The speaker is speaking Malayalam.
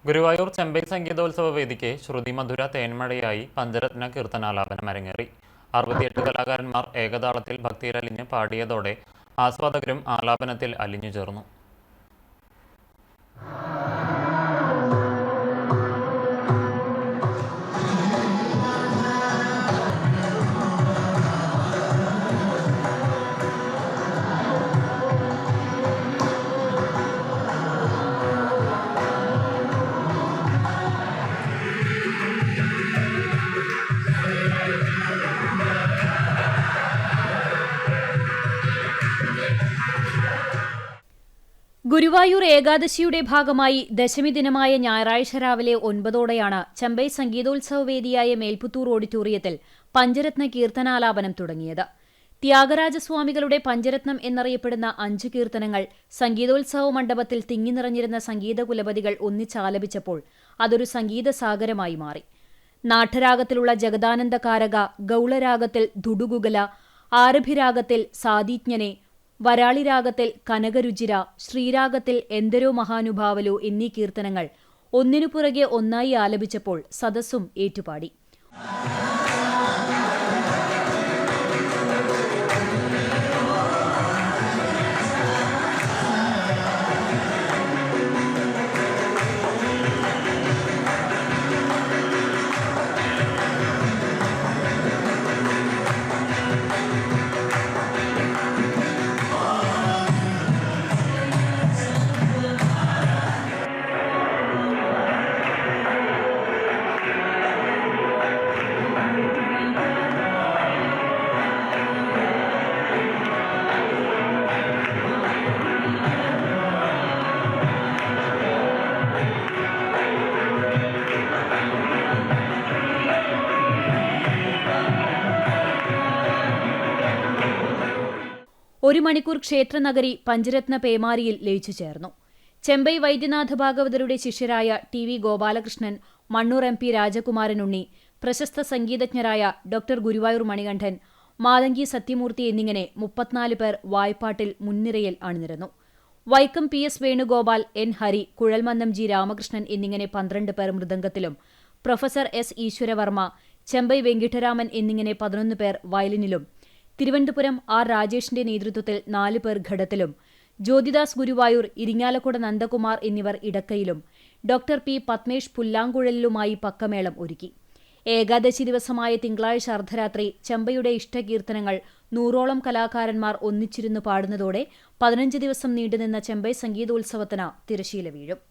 ഗുരുവായൂർ ചെമ്പൈ സംഗീതോത്സവ വേദിക്ക് ശ്രുതി മധുര തേന്മഴയായി പഞ്ചരത്ന കീർത്തനാലാപനം അരങ്ങേറി. 68 കലാകാരന്മാർ ഏകതാളത്തിൽ ഭക്തിയിലലിഞ്ഞ് പാടിയതോടെ ആസ്വാദകരും ആലാപനത്തിൽ അലിഞ്ഞു ചേർന്നു. ഗുരുവായൂർ ഏകാദശിയുടെ ഭാഗമായി ദശമി ദിനമായ ഞായറാഴ്ച രാവിലെ 9 ചെമ്പൈ സംഗീതോത്സവ വേദിയായ മേൽപുത്തൂർ ഓഡിറ്റോറിയത്തിൽ പഞ്ചരത്ന കീർത്തനാലാപനം തുടങ്ങിയത്. ത്യാഗരാജസ്വാമികളുടെ പഞ്ചരത്നം എന്നറിയപ്പെടുന്ന 5 കീർത്തനങ്ങൾ സംഗീതോത്സവ മണ്ഡപത്തിൽ തിങ്ങിനിറഞ്ഞിരുന്ന സംഗീത കുലപതികൾ ഒന്നിച്ചാലപിച്ചപ്പോൾ അതൊരു സംഗീതസാഗരമായി മാറി. നാട്ടരാഗത്തിലുള്ള ജഗദാനന്ദകാരക, ഗൗളരാഗത്തിൽ ദുഡുഗുഗല, ആരഭിരാഗത്തിൽ സാദീജ്ഞനെ, വരാളിരാഗത്തിൽ കനകരുചിര, ശ്രീരാഗത്തിൽ എന്ദരോ മഹാനുഭാവലു എന്നീ കീർത്തനങ്ങൾ ഒന്നിനു പുറകെ ഒന്നായി ആലപിച്ചപ്പോൾ സദസ്സും ഏറ്റുപാടി. ഒരു മണിക്കൂർ ക്ഷേത്രനഗരി പഞ്ചരത്ന പേമാരിയിൽ ലയിച്ചു ചേർന്നു. ചെമ്പൈ വൈദ്യനാഥ ഭാഗവതരുടെ ശിഷ്യരായ TV ഗോപാലകൃഷ്ണൻ, മണ്ണൂർ MP രാജകുമാരനുണ്ണി, പ്രശസ്ത സംഗീതജ്ഞരായ ഡോക്ടർ ഗുരുവായൂർ മണികണ്ഠൻ, മാതങ്കി സത്യമൂർത്തി എന്നിങ്ങനെ 34 പേർ വായ്പാട്ടിൽ മുൻനിരയിൽ അണിനിരന്നു. Vaikom PS Venugopal, N Hari, Kuzhalmannam G Ramakrishnan എന്നിങ്ങനെ 12 പേർ മൃദംഗത്തിലും, പ്രൊഫസർ S ഈശ്വരവർമ്മ, ചെമ്പൈ വെങ്കിട്ടരാമൻ എന്നിങ്ങനെ 11 പേർ വയലിനിലും, തിരുവനന്തപുരം R രാജേഷിന്റെ നേതൃത്വത്തിൽ 4 പേർ ഘടത്തിലും, ജ്യോതിദാസ് ഗുരുവായൂർ, ഇരിങ്ങാലക്കുട നന്ദകുമാർ എന്നിവർ ഇടക്കയിലും, ഡോക്ടർ P പത്മേഷ് പുല്ലാങ്കുഴലിലുമായി പക്കമേളം ഒരുക്കി. ഏകാദശി ദിവസമായ തിങ്കളാഴ്ച അർദ്ധരാത്രി ചെമ്പൈയുടെ ഇഷ്ടകീർത്തനങ്ങൾ 100ഓളം കലാകാരന്മാർ ഒന്നിച്ചിരുന്നു പാടുന്നതോടെ 15 ദിവസം നീണ്ടുനിന്ന ചെമ്പൈ സംഗീതോത്സവത്തിന് തിരശീല വീഴും.